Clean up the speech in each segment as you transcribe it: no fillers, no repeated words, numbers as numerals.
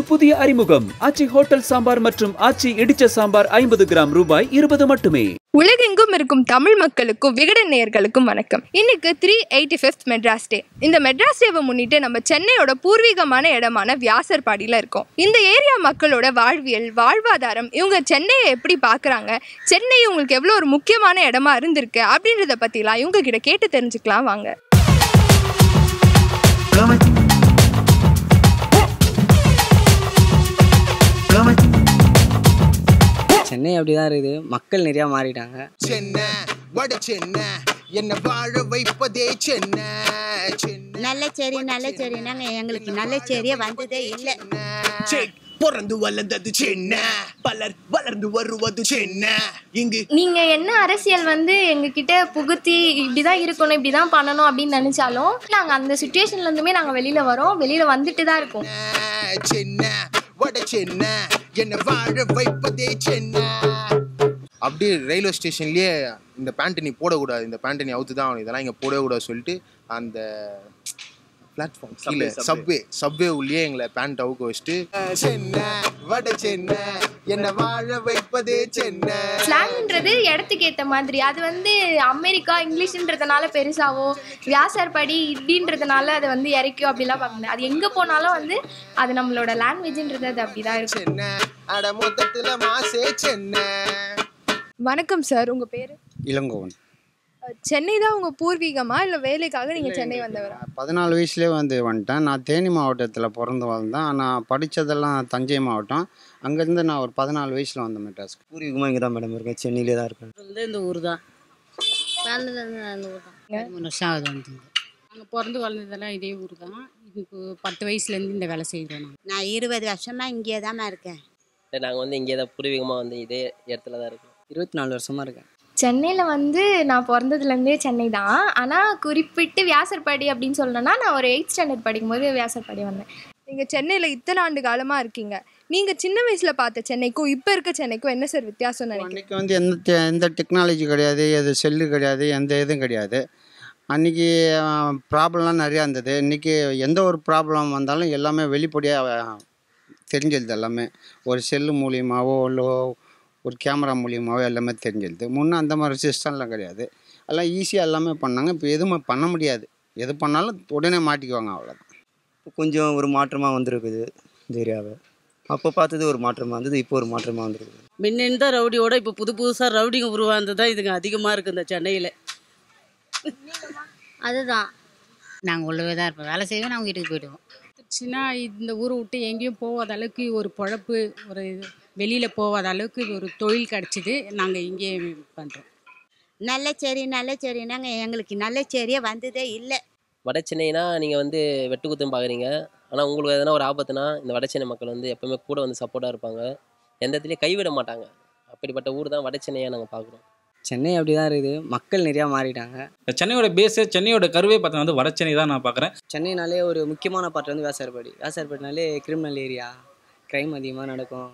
புதிய அறிமுகம் ஆச்சி ஹோட்டல் சாம்பார் மற்றும் ஆச்சி இடிச்ச சாம்பார் 50 கிராம் ரூபாய் 20 மட்டுமே. உலகெங்கும் இருக்கும் தமிழ் மக்களுக்கும் விகடன் நேயர்களுக்கும் வணக்கம். இன்னைக்கு 385th மெட்ராஸ் டே. இந்த மெட்ராஸ் டேவை முன்னிட்டு நம்ம சென்னையோட பூர்வீகமான இடமான வியாசர்பாடியில் இருக்கோம். இந்த ஏரியா மக்களோட வாழ்வியல், வாழ்வாதாரம், இவங்க சென்னையை எப்படி பார்க்குறாங்க, சென்னை உங்களுக்கு எவ்வளோ ஒரு முக்கியமான இடமா இருந்திருக்கு அப்படின்றத பற்றிலாம் இவங்க கிட்ட கேட்டு தெரிஞ்சுக்கலாம் வாங்க. சென்னை அப்படிதான் இருக்குது. மக்கள் நிறைய மாறிட்டாங்க. சென்னை வட சென்னை என்ன வாழ வைப்பதே சென்னை. நல்ல செரினாங்க எங்களுக்கு நல்ல செரியே வந்ததே இல்லை. பிறந்து வளர்ந்தது சென்னை, பலர் வளர்ந்து வருவது சென்னை. இங்கு நீங்க என்ன அரசியல் எங்ககிட்ட புகுத்தி இப்படிதான் இருக்கணும், இப்படிதான் பண்ணணும் அப்படின்னு நினைச்சாலும் நாங்க அந்த சுச்சுவேஷன்ல இருந்துமே நாங்க வெளியில வந்துட்டு தான் இருக்கோம். சென்னை வட சென்னை என்ன வாழ வைப்பதே சென்னை. அப்படியே ரயில்வே ஸ்டேஷன்லயே இந்த பேண்ட் நீ போடக்கூடாது, இந்த பேண்ட் நீ அவுத்து தான், இதெல்லாம் இங்கே போடவே கூடாது சொல்லிட்டு அந்த பிளாட்ஃபார்ம் கீழே சப்வே உள்ளே எங்களை பேண்ட் அவுக்க வச்சுட்டு சென்னை வட சென்னை என்ன வாழ வைப்பதே சென்னை. ஸ்லாங்ன்றது இடத்துக்கு ஏற்ற மாதிரி, அது அமெரிக்கா இங்கிலீஷ்ன்றதுனால பெருசாவோ, வியாசர்படி இப்படின்றதுனால அதை இறக்கியோ அப்படிலாம் பார்க்கணும். அது எங்கே போனாலும் அது நம்மளோட லாங்குவேஜ்ன்றது அது அப்படிதான் இருக்கும். சென்னை அட மொத்தத்தில் மாசே சென்னை. வணக்கம் சார், உங்கள் பேர்? இளங்கோவன். சென்னை தான் உங்கள் பூர்வீகமா இல்லை வேலைக்காக நீங்கள் சென்னை வந்தவரா? 14 வயசுலேயே வந்துட்டேன். நான் தேனி மாவட்டத்தில் பிறந்து வளர்ந்தேன். நான் படித்ததெல்லாம் தஞ்சை மாவட்டம். அங்கேருந்து நான் ஒரு 14 வயசில் வந்தேன் மெட்ராஸ்க்கு. பூர்வீகமாக இங்கே தான் மேடம் இருக்கேன், சென்னையிலே தான் இருக்கேன். இந்த ஊர் தான், அந்த ஊர் தான். 3 வருஷம் ஆகுது வந்து. நாங்கள் பிறந்து வளர்ந்ததெல்லாம் இதே ஊர் தான். இப்போ 10 வயசுலேருந்து இந்த வேலை செய்கிறோம். நான் 20 வருஷமாக இங்கே தான் இருக்கேன். நாங்கள் இங்கே தான் பூர்வீகமாக இதே இடத்துல தான் இருக்கோம். 24 வருஷமாக இருக்கேன். சென்னையில் நான் பிறந்ததுலேருந்தே சென்னை தான். ஆனால் குறிப்பிட்டு வியாசர்பாடி அப்படின்னு சொல்லணும்னா நான் ஒரு 8th ஸ்டாண்டர்ட் படிக்கும்போது வியாசர்பாடி வந்தேன். நீங்கள் சென்னையில் இத்தனை ஆண்டு காலமாக இருக்கீங்க. நீங்கள் சின்ன வயசில் பார்த்த சென்னைக்கும் இப்போ இருக்க சென்னைக்கும் என்ன சார் வித்தியாசம் நினைக்கிறீங்க? அன்றைக்கி எந்த டெக்னாலஜி கிடையாது, எது செல்லு கிடையாது, எந்த இதுவும் கிடையாது. அன்றைக்கி ப்ராப்ளம்லாம் நிறையா இருந்தது. இன்றைக்கி எந்த ஒரு ப்ராப்ளம் வந்தாலும் எல்லாமே வெளிப்படையாக தெரிஞ்சிருது. எல்லாமே ஒரு செல்லு மூலியமாகவோ இல்லை ஒரு கேமரா மூலியமாகவோ எல்லாமே தெரிஞ்சிருது. முன்னே அந்த மாதிரி சிஸ்டம்லாம் கிடையாது. எல்லாம் ஈஸியாக எல்லாமே பண்ணாங்க. இப்போ எதுவுமே பண்ண முடியாது. எது பண்ணாலும் உடனே மாட்டிக்குவாங்க, அவ்வளோதான். இப்போ கொஞ்சம் ஒரு மாற்றமாக வந்திருக்குது இந்த ஏரியாவை. அப்போ பார்த்தது ஒரு மாற்றமாக இருந்தது, இப்போ ஒரு மாற்றமாக வந்துருக்குது. முன்ன ரவுடியோட இப்போ புதுசாக ரவுடிங்க உருவானது தான் இதுங்க அதிகமாக இருக்குது இந்த சென்னையில். அதுதான் நாங்கள் உள்ளவே தான் இருப்போம், வேலை செய்வோம், நாங்கள் வீட்டுக்கு போயிடுவோம். சின்ன இந்த ஊரை விட்டு எங்கேயும் போகாத அளவுக்கு ஒரு பொழப்பு, ஒரு வெளியில் போகாத அளவுக்கு ஒரு தொழில் கிடச்சிது. நாங்கள் இங்கே பண்ணுறோம். நல்ல செரினாங்க எங்களுக்கு நல்ல செரியே வந்ததே இல்லை. வட சென்னைனா நீங்கள் வெட்டுக்குத்துன்னு பார்க்குறீங்க. ஆனால் உங்களுக்கு எதனா ஒரு ஆபத்துனா இந்த வட சென்னை மக்கள் எப்போவுமே கூட சப்போர்ட்டாக இருப்பாங்க. எந்த இடத்துலையும் கைவிட மாட்டாங்க. அப்படிப்பட்ட ஊர் தான் வட சென்னையாக நாங்கள் பார்க்குறோம். சென்னை அப்படி தான் இருக்குது. மக்கள் நிறையா மாறிட்டாங்க. சென்னையோட பேஸு, சென்னையோட கருவே பார்த்தா வட சென்னை தான் நான் பார்க்குறேன். சென்னைனாலே ஒரு முக்கியமான பார்ட் வியாசர்பாடினாலே கிரிமினல் ஏரியா, க்ரைம் அதிகமாக நடக்கும்.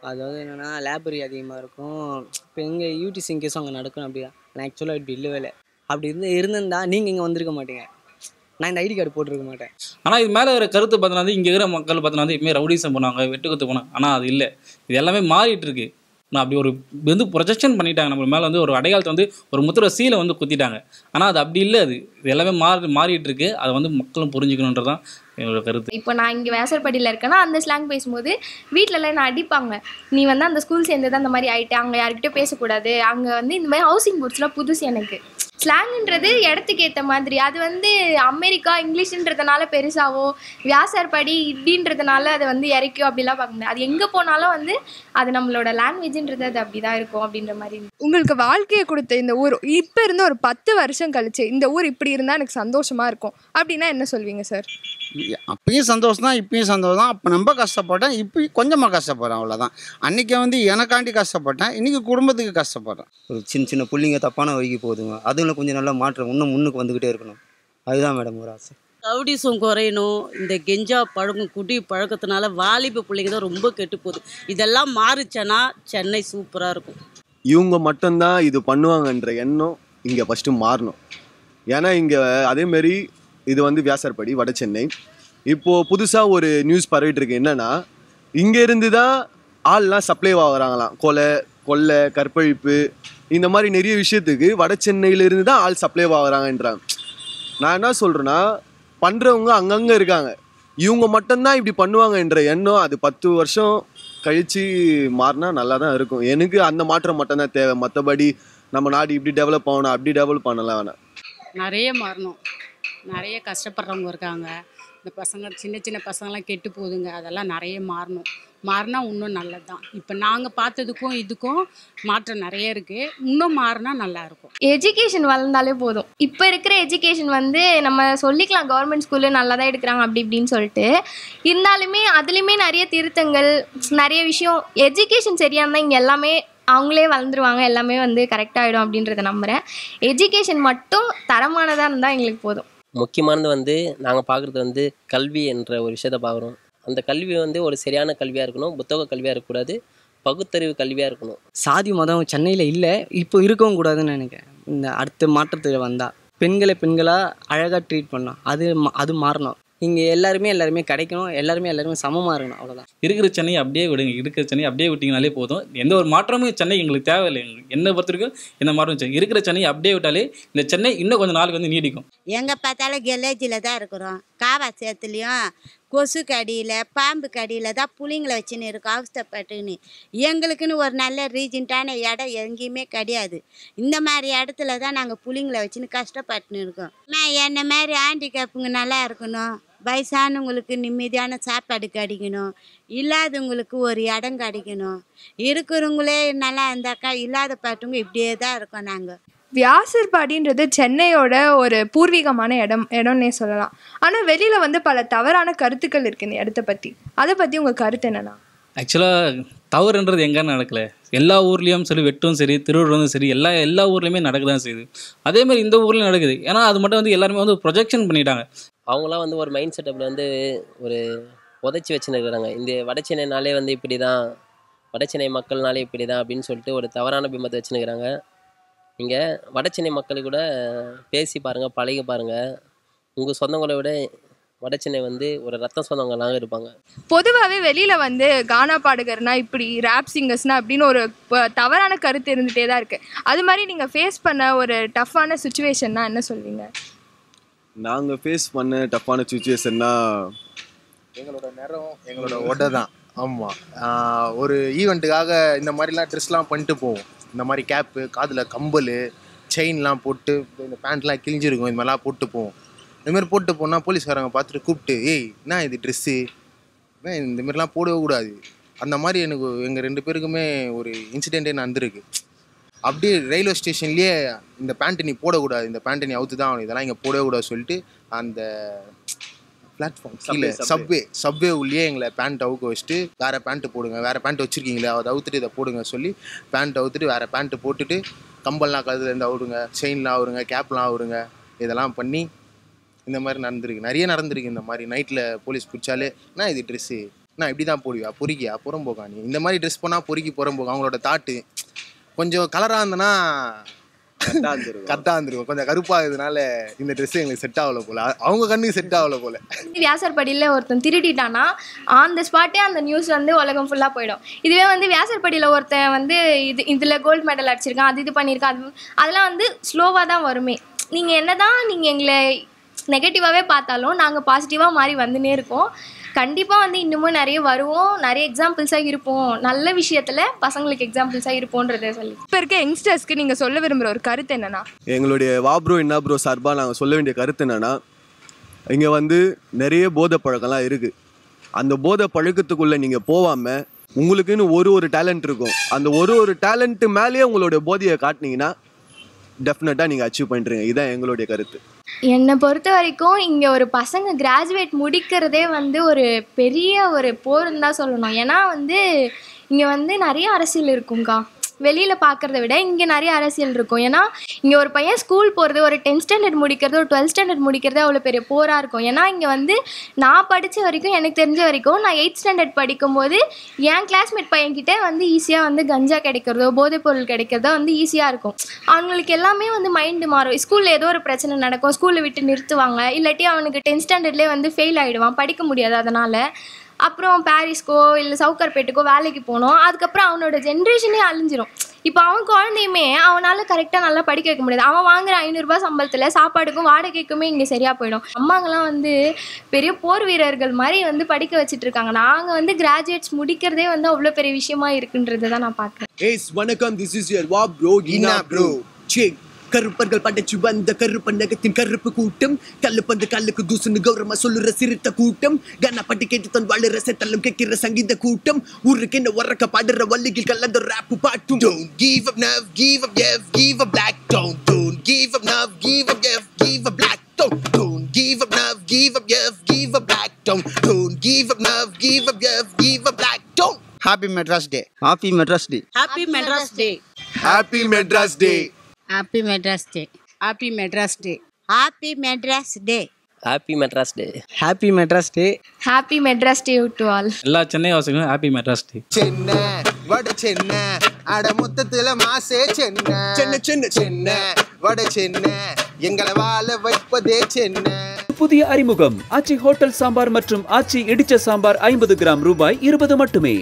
அதாவது என்னென்னா லேபரி அதிகமாக இருக்கும். இப்போ எங்கே யூடிசி கேஸும் அங்கே நடக்கும். அப்படி தான். நான் ஆக்சுவலாக இப்படி இல்லவே. அப்படி இருந்திருந்தா நீங்கள் இங்கே வந்திருக்க மாட்டீங்க. நான் இந்த ஐடி கார்டு போட்டிருக்க மாட்டேன். ஆனால் இது மேலே ஒரு கருத்து பார்த்தோன்னா இங்கே இருக்கிற மக்கள் பார்த்தோன்னா இப்போமே ரவுடிசம் போனாங்க, வெட்டுக்குத்து போனாங்க. ஆனால் அது இல்லை, இது எல்லாமே மாறிட்டு இருக்கு. நான் அப்படி ஒரு ப்ரொஜெக்ஷன் பண்ணிட்டாங்க நம்ம மேலே. ஒரு அடையாளத்தை ஒரு முத்திரை சீலை குத்திட்டாங்க. ஆனால் அது அப்படி இல்லை. இது எல்லாமே மாறிட்டு இருக்கு. அதை மக்களும் புரிஞ்சுக்கணுன்றதான் என்னோட கருத்து. இப்போ நான் இங்கே வியாசர்பாடியில் இருக்கேன்னா அந்த ஸ்லாங் பேசும்போது வீட்டிலலாம் என்ன அடிப்பாங்க. நீ அந்த ஸ்கூல் சேர்ந்தது அந்த மாதிரி ஆகிட்டு, அங்கே யார்கிட்டயும் பேசக்கூடாது. அங்கே இந்த மாதிரி ஹவுசிங் போர்ட்ஸ்லாம் புதுசு எனக்கு. ஸ்லாங்ன்றது இடத்துக்கு ஏற்ற மாதிரி, அது அமெரிக்கா இங்கிலீஷ்ன்றதுனால பெருசாவோ, வியாசர்படி இப்படின்றதுனால அதை இறக்கியோ அப்படிலாம் பார்க்கணும். அது எங்கே போனாலும் அது நம்மளோட லாங்குவேஜ்ன்றது அது அப்படி தான் இருக்கும் அப்படின்ற மாதிரி. உங்களுக்கு வாழ்க்கையை கொடுத்த இந்த ஊர் இப்போ இருந்து ஒரு 10 வருஷம் கழிச்சு இந்த ஊர் இப்படி இருந்தால் எனக்கு சந்தோஷமாக இருக்கும் அப்படின்னா என்ன சொல்வீங்க சார்? அப்பயும் சந்தோஷம் தான், இப்பயும் சந்தோஷம் தான். அப்போ ரொம்ப கஷ்டப்பட்டேன், இப்போ கொஞ்சமாக கஷ்டப்படுறேன், அவ்வளோதான். அன்றைக்கி எனக்காண்டி கஷ்டப்பட்டேன், இன்றைக்கி குடும்பத்துக்கு கஷ்டப்படுறேன். ஒரு சின்ன பிள்ளைங்க தப்பான வழிக்கு போகுதுங்க. அதில் கொஞ்சம் நல்லா மாற்றம் இன்னும் முன்னுக்கு வந்துக்கிட்டே இருக்கணும். அதுதான் மேடம் ஒரு ஆசை. ரவுடிசம் குறையணும். இந்த கெஞ்சா பழக்கம் குடி பழக்கத்தினால வாலிப பிள்ளைங்க தான் ரொம்ப கெட்டு போகுது. இதெல்லாம் மாறிச்சேன்னா சென்னை சூப்பராக இருக்கும். இவங்க மட்டும்தான் இது பண்ணுவாங்கன்ற எண்ணம் இங்கே ஃபஸ்ட்டு மாறணும். ஏன்னா இங்கே அதேமாரி இது வியாசர்பாடி வட சென்னை. இப்போது புதுசாக ஒரு நியூஸ் பரவிட்டு இருக்கு. என்னென்னா இங்கே இருந்து தான் ஆள்லாம் சப்ளை ஆகுறாங்களாம். கொள்ளை கற்பழிப்பு இந்த மாதிரி நிறைய விஷயத்துக்கு வட சென்னையிலேருந்து தான் ஆள் சப்ளை ஆகுறாங்கன்றாங்க. நான் என்ன சொல்கிறேன்னா, பண்ணுறவங்க அங்கங்கே இருக்காங்க, இவங்க மட்டும்தான் இப்படி பண்ணுவாங்கன்ற எண்ணம் அது 10 வருஷம் கழித்து மாறினா நல்லா தான் இருக்கும். எனக்கு அந்த மாற்றம் மட்டும்தான் தேவை. மற்றபடி நம்ம நாடு இப்படி டெவலப் ஆகணும் அப்படி டெவலப் பண்ணலாம் வேணாம். நிறைய மாறணும். நிறைய கஷ்டப்படுறவங்க இருக்காங்க. இந்த பசங்க சின்ன சின்ன பசங்களாம் கெட்டு போகுதுங்க. அதெல்லாம் நிறைய மாறணும். மாறினா இன்னும் நல்லது தான். இப்போ நாங்கள் பார்த்ததுக்கும் இதுக்கும் மாற்றம் நிறைய இருக்குது. இன்னும் மாறினா நல்லாயிருக்கும். எஜுகேஷன் வளர்ந்தாலே போதும். இப்போ இருக்கிற எஜுகேஷன் வந்து நம்ம சொல்லிக்கலாம் கவர்மெண்ட் ஸ்கூலு நல்லா தான் எடுக்கிறாங்க அப்படி இப்படின்னு சொல்லிட்டு, இருந்தாலுமே அதுலேயுமே நிறைய திருத்தங்கள், நிறைய விஷயம். எஜுகேஷன் சரியாக இருந்தால் இங்கே எல்லாமே அவங்களே வளர்ந்துருவாங்க, எல்லாமே வந்து கரெக்டாகிடும் அப்படின்றத நம்புகிறேன். எஜுகேஷன் மட்டும் தரமானதாக இருந்தால் எங்களுக்கு போதும். முக்கியமானது வந்து நாங்கள் பார்க்குறது வந்து கல்வி என்ற ஒரு விஷயத்தை பார்க்குறோம். அந்த கல்வி வந்து ஒரு சரியான கல்வியாக இருக்கணும், புத்தக கல்வியாக இருக்கக்கூடாது, பகுத்தறிவு கல்வியாக இருக்கணும். சாதி மதம் சென்னையில் இல்லை, இப்போ இருக்கவும் கூடாதுன்னு நினைக்கிறேன். இந்த அடுத்த மாற்றத்தில் வந்தால் பெண்களை பெண்களாக அழகாக ட்ரீட் பண்ணலாம். அது மாறணும். இங்கே எல்லாருமே கிடைக்கணும், எல்லாருமே சமமாக இருக்கணும். அவ்வளோதான். இருக்கிற சென்னையை அப்படியே விடுங்க. இருக்கிற சென்னையை அப்படியே விட்டிங்கனாலே போதும். எந்த ஒரு மாற்றமும் சென்னை எங்களுக்கு தேவையில்லை. என்னை பொறுத்த வரைக்கும் இந்த மாற்றம் இருக்கிற சென்னையை அப்படியே விட்டாலே இந்த சென்னை இன்னும் கொஞ்சம் நாளுக்கு வந்து நீடிக்கும். எங்கே பார்த்தாலும் கெலேஜில் தான் இருக்கிறோம். காவா சேத்துலேயும் கொசு கடியில் பாம்பு கடியில் தான் புளிங்களை வச்சுன்னு இருக்கோம் அவஸ்தப்பட்டுன்னு. எங்களுக்குன்னு ஒரு நல்ல ரீஜெண்டான இடம் எங்கேயுமே கிடையாது. இந்த மாதிரி இடத்துல தான் நாங்கள் புளிங்களை வச்சுன்னு கஷ்டப்பட்டுன்னு இருக்கோம். நான் என்ன மாதிரி ஹேண்டிகேப்புங்க நல்லா இருக்கணும், வயசானவங்களுக்கு நிம்மதியான சாப்பாடு கிடைக்கணும், இல்லாதவங்களுக்கு ஒரு இடம் கிடைக்கணும், இருக்கிறவங்களே நல்லா இருந்தாக்கா இல்லாத பாட்டுங்க இப்படியே தான் இருக்கோம் நாங்கள். வியாசர்பாடின்றது சென்னையோட ஒரு பூர்வீகமான இடம்னே சொல்லலாம். ஆனால் வெளியில் வந்து பல தவறான கருத்துக்கள் இருக்குது இந்த இடத்த பற்றி. அதை பற்றி உங்கள் கருத்து என்னன்னா? ஆக்சுவலாக தவறுன்றது எங்கே நடக்கலை. எல்லா ஊர்லேயும் சரி, வெட்டும் சரி, திருவள்ளுவரும் சரி, எல்லா ஊர்லேயுமே நடக்க தான் செய்யுது. அதேமாதிரி இந்த ஊர்லேயும் நடக்குது. ஏன்னா அது மட்டும் வந்து எல்லாருமே வந்து ப்ரொஜெக்ஷன் பண்ணிட்டாங்க. அவங்களாம் வந்து ஒரு மைண்ட் செட்டப்பில் வந்து ஒரு உதச்சி வச்சுன்னு இருக்கிறாங்க. இந்த வடச்சென்னைனாலே வந்து இப்படி தான், வடச்சென்னை மக்கள்னாலே இப்படி தான் அப்படின்னு சொல்லிட்டு ஒரு தவறான பிம்பத்தை வச்சுன்னுக்கிறாங்க. நீங்கள் வடச்சென்னை மக்கள் கூட பேசி பாருங்கள், பழகி பாருங்கள். உங்கள் சொந்தங்களை விட வடச்சென்னை வந்து ஒரு ரத்த சொந்தங்களாக இருப்பாங்க. பொதுவாகவே வெளியில் வந்து கானா பாடகர்னா இப்படி, ரேப் சிங்கர்ஸ்னா அப்படின்னு ஒரு தவறான கருத்து இருந்துகிட்டே தான் இருக்குது. அது மாதிரி நீங்கள் ஃபேஸ் பண்ண ஒரு டஃப்பான சுச்சுவேஷன்னா என்ன சொல்வீங்க? நாங்கள் ஃபேஸ் பண்ண டஃப்பான சுச்சுவேஷன்னா எங்களோட நேரம், எங்களோட ஒடை தான். ஆமாம், ஒரு ஈவெண்ட்டுக்காக இந்த மாதிரிலாம் ட்ரெஸ்லாம் பண்ணிட்டு போவோம். இந்த மாதிரி கேப்பு, காதில் கம்பல், செயின்லாம் போட்டு, இந்த பேண்ட்லாம் கிழிஞ்சிருக்கும், இது மாதிரிலாம் போட்டு போவோம். இதுமாதிரி போட்டு போனால் போலீஸ்காரங்க பார்த்துட்டு கூப்பிட்டு, ஏய் என்ன இது ட்ரெஸ்ஸு, இந்தமாரிலாம் போடவே கூடாது. அந்த மாதிரி எனக்கு எங்கள் 2 பேருக்குமே ஒரு இன்சிடெண்ட்டே நடந்திருக்கு. அப்படியே ரயில்வே ஸ்டேஷன்லேயே இந்த பேண்ட்டு நீ போடக்கூடாது, இந்த பேண்ட்டு நீ அவுத்து தான் ஆகணும், இதெல்லாம் இங்கே போடவே கூடாது சொல்லிட்டு அந்த பிளாட்ஃபார்ம் கீழே சப்வே உள்ளே எங்களை பேண்ட் அவுக்க வச்சுட்டு, வேறு பேண்ட்டு போடுங்க, வேறு பேண்ட் வச்சுருக்கீங்களே அதை அவுத்துட்டு இதை போடுங்க சொல்லி பேண்ட் அவுத்துட்டு வேறு பேண்ட்டு போட்டுட்டு, கம்பல்லாம் கழுதுலேருந்து அவுடுங்க, செயின்லாம் ஆகுங்க, கேப்லாம் ஆகுங்க, இதெல்லாம் பண்ணி இந்த மாதிரி நடந்திருக்கு. நிறைய நடந்திருக்கு. இந்த மாதிரி நைட்டில் போலீஸ் பிடிச்சாலே, நான் இது ட்ரெஸ்ஸு நான் இப்படி தான் போடுவியா, பொறுக்கியா, புறம்போக்கா, நீ இந்த மாதிரி ட்ரெஸ் பண்ணால் பொறுக்கி புறம்போக்கா. அவங்களோட தாட்டு கொஞ்சம் கலராக இருந்தனா கரெக்டாக இருந்துருக்கும். கொஞ்சம் கருப்பாகிறதுனால இந்த ட்ரெஸ் எங்களுக்கு செட் ஆகலை போல், அவங்க கண்ணுக்கு செட் ஆகலை போல். வியாசர்பாடியில் ஒருத்தன் திருடிட்டானா ஆன் த ஸ்பாட்டே அந்த நியூஸ் வந்து உலகம் ஃபுல்லாக போயிடும். இதுவே வந்து வியாசர்பாடியில் ஒருத்தன் வந்து இதில் கோல்டு மெடல் அடிச்சிருக்கான், இது பண்ணியிருக்கான், அதெல்லாம் வந்து ஸ்லோவாக தான் வருமே. நீங்கள் என்ன தான் நீங்கள் எங்களை நெகட்டிவாகவே பார்த்தாலும் நாங்கள் பாசிட்டிவாக மாறி வந்துன்னே இருக்கோம். கண்டிப்பாக வந்து இன்னமும் நிறைய வருவோம், நிறைய எக்ஸாம்பிள்ஸாக இருப்போம், நல்ல விஷயத்தில் பசங்களுக்கு எக்ஸாம்பிள்ஸாக இருப்போன்றதை சொல்லி. இப்போ இருக்க யங்ஸ்டர்ஸ்க்கு நீங்கள் சொல்ல விரும்புகிற ஒரு கருத்து என்னன்னா? எங்களுடைய வாப்ரோ என்ன ப்ரோ சார்பாக நாங்கள் சொல்ல வேண்டிய கருத்து என்னென்னா, இங்கே வந்து நிறைய போதை பழக்கம்லாம் இருக்குது. அந்த போதை பழக்கத்துக்குள்ளே நீங்கள் போகாமல் உங்களுக்குன்னு ஒரு டேலண்ட் இருக்கும். அந்த ஒரு டேலண்ட்டு மேலேயே உங்களுடைய போதையை காட்டினீங்கன்னா டெஃபினட்டாக நீங்கள் அச்சீவ் பண்ணுறீங்க. இதுதான் எங்களுடைய கருத்து. என்னை பொறுத்த வரைக்கும் இங்கே ஒரு பசங்க கிராஜுவேட் முடிக்கிறதே வந்து ஒரு பெரிய ஒரு போர்ன்னு தான் சொல்லணும். ஏன்னா வந்து இங்கே வந்து நிறைய அரசியல் இருக்குங்க்கா. வெளியில் பார்க்குறத விட இங்கே நிறைய அரசியல் இருக்கும். ஏன்னா இங்கே ஒரு பையன் ஸ்கூல் போகிறது, ஒரு 10th ஸ்டாண்டர்ட் முடிக்கிறது, ஒரு 12th ஸ்டாண்டர்ட் முடிக்கிறது அவ்வளோ பெரிய போராக இருக்கும். ஏன்னா இங்கே வந்து நான் படித்த வரைக்கும், எனக்கு தெரிஞ்ச வரைக்கும், நான் 8th ஸ்டாண்டர்ட் படிக்கும்போது என் கிளாஸ்மேட் பையன்கிட்ட வந்து ஈஸியாக வந்து கஞ்சா கிடைக்கிறதோ போதைப் பொருள் கிடைக்கிறதோ வந்து ஈஸியாக இருக்கும். அவங்களுக்கு எல்லாமே வந்து மைண்டு மாறும். ஸ்கூலில் ஏதோ ஒரு பிரச்சனை நடக்கும், ஸ்கூலில் விட்டு நிறுத்துவாங்க, இல்லாட்டி அவனுக்கு 10th ஸ்டாண்டர்ட்லேயே வந்து ஃபெயில் ஆகிடுவான், படிக்க முடியாது. அதனால் அப்புறம் பாரிஸ்க்கோ இல்லை சவுகார்பேட்டுக்கோ வேலைக்கு போனோம். அதுக்கப்புறம் அவனோட ஜென்ரேஷனே அழிஞ்சிரும். இப்போ அவன் குழந்தையுமே அவனால் கரெக்டாக நல்லா படிக்க வைக்க முடியாது. அவன் வாங்குற 500 ரூபாய் சம்பளத்தில் சாப்பாடுக்கும் வாடகைக்குமே இங்கே சரியாக போயிடும். அம்மாங்கெல்லாம் வந்து பெரிய போர் வீரர்கள் மாதிரி வந்து படிக்க வச்சுட்டு இருக்காங்க. நாங்கள் வந்து கிராஜுவேட்ஸ் முடிக்கிறதே வந்து அவ்வளோ பெரிய விஷயமா இருக்குன்றதை தான் நான் பார்க்குறேன். ஏஸ் வணக்கம், திஸ் இஸ் யுவர் வாப் ப்ரோ இனா ப்ரோ. செக் கருப்பர்கள் படைச்சு வந்த கருப்பண்ணகத்தின் கருப்பு கூட்டம், கல்லுப்பந்து கல்லுக்கு தூசுன்னு கௌரவமா சொல்லுற சிறுத்த கூட்டம், கனப்பட்டு கேட்டு தன் வாழுற செத்தல்லும் கேட்கிற சங்கீத கூட்டம், ஊருக்கு என்ன உறக்க பாடுற வள்ளிகள் கலந்த ரேப் பாட்டும். Don't give up now, give up yeah, give up black. Don't give up now, give up yeah, give up black. Don't give up now, give up yeah, give up black. Don't give up now, give up yeah, give up black. Happy Madras Day. Happy Madras Day. Happy Madras Day. Happy Madras Day. Happy Madras Day. Happy Madras Day. Happy Madras Day. Happy Madras day. Happy Madras day. Happy Madras day to all. எல்லா Chennai வாசிகளும் happy Madras டே. சென்னை வட சென்னை அட மொத்தத்துல மாசே சென்னை சென்னை சென்னை சென்னை வட சென்னை எங்களை வாழ வைப்பதே சென்னை. புதிய அறிமுகம் ஆச்சி hotel sambar மற்றும் ஆச்சி இடிச்ச சாம்பார் 50 கிராம் ரூபாய் 20 மட்டுமே.